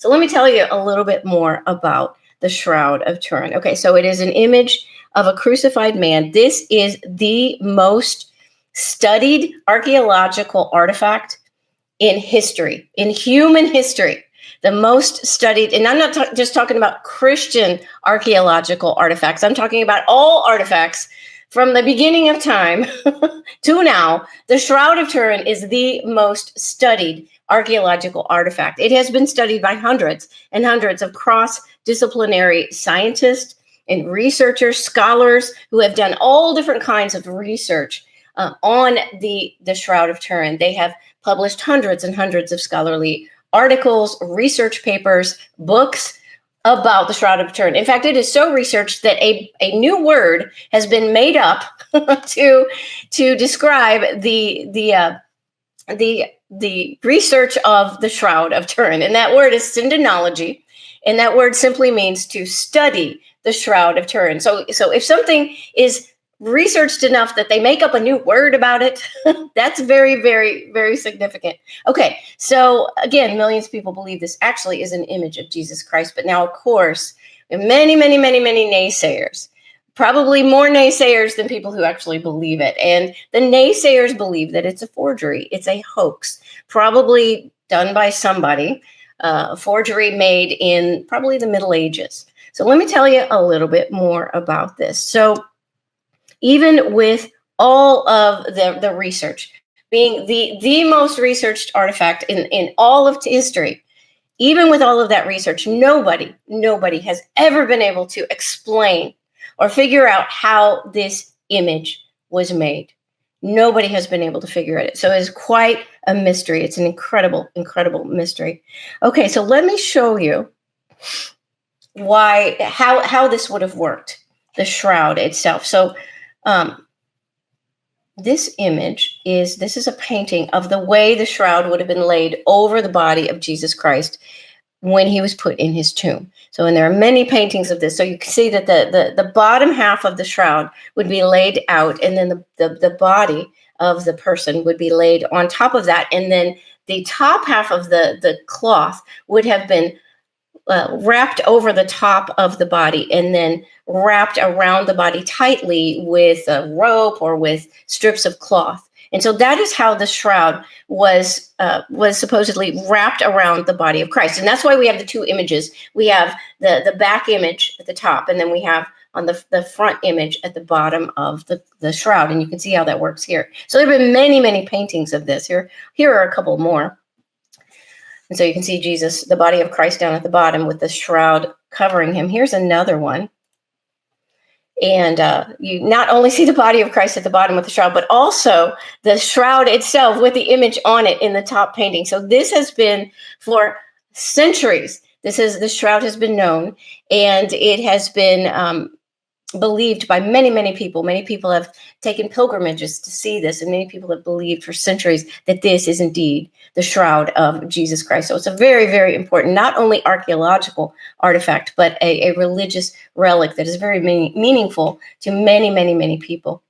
So let me tell you a little bit more about the Shroud of Turin. Okay, so it is an image of a crucified man. This is the most studied archaeological artifact in history, in human history. The most studied, and I'm not just talking about Christian archaeological artifacts. I'm talking about all artifacts from the beginning of time to now. The Shroud of Turin is the most studied archaeological artifact. It has been studied by hundreds and hundreds of cross-disciplinary scientists and researchers, scholars who have done all different kinds of research on the Shroud of Turin. They have published hundreds and hundreds of scholarly articles, research papers, books about the Shroud of Turin. In fact, it is so researched that a new word has been made up to describe the research of the Shroud of Turin, and that word is syndenology, and that word simply means to study the Shroud of Turin. So if something is researched enough that they make up a new word about it, that's very, very, very significant. Okay, so again, millions of people believe this actually is an image of Jesus Christ. But now, of course, there are many, many, many, many naysayers, probably more naysayers than people who actually believe it. And the naysayers believe that it's a forgery. It's a hoax, probably done by somebody, a forgery made in probably the Middle Ages. So let me tell you a little bit more about this. So even with all of the research, being the most researched artifact in all of history, even with all of that research, nobody has ever been able to explain or figure out how this image was made. Nobody has been able to figure it out. So it's quite a mystery. It's an incredible, incredible mystery. Okay, so let me show you how this would have worked, the shroud itself. So this is a painting of the way the shroud would have been laid over the body of Jesus Christ when he was put in his tomb. So, and there are many paintings of this. So you can see that the bottom half of the shroud would be laid out, and then the body of the person would be laid on top of that. And then the top half of the cloth would have been wrapped over the top of the body and then wrapped around the body tightly with a rope or with strips of cloth. And so that is how the shroud was supposedly wrapped around the body of Christ. And that's why we have the two images. We have the back image at the top, and then we have on the front image at the bottom of the shroud. And you can see how that works here. So there have been many, many paintings of this. Here are a couple more. And so you can see Jesus, the body of Christ down at the bottom with the shroud covering him. Here's another one. And you not only see the body of Christ at the bottom with the shroud, but also the shroud itself with the image on it in the top painting. So this has been for centuries. The shroud has been known, and it has been believed by many, many people. Many people have taken pilgrimages to see this, and many people have believed for centuries that this is indeed the shroud of Jesus Christ. So it's a very, very important, not only archaeological artifact, but a religious relic that is very meaningful to many, many, many people.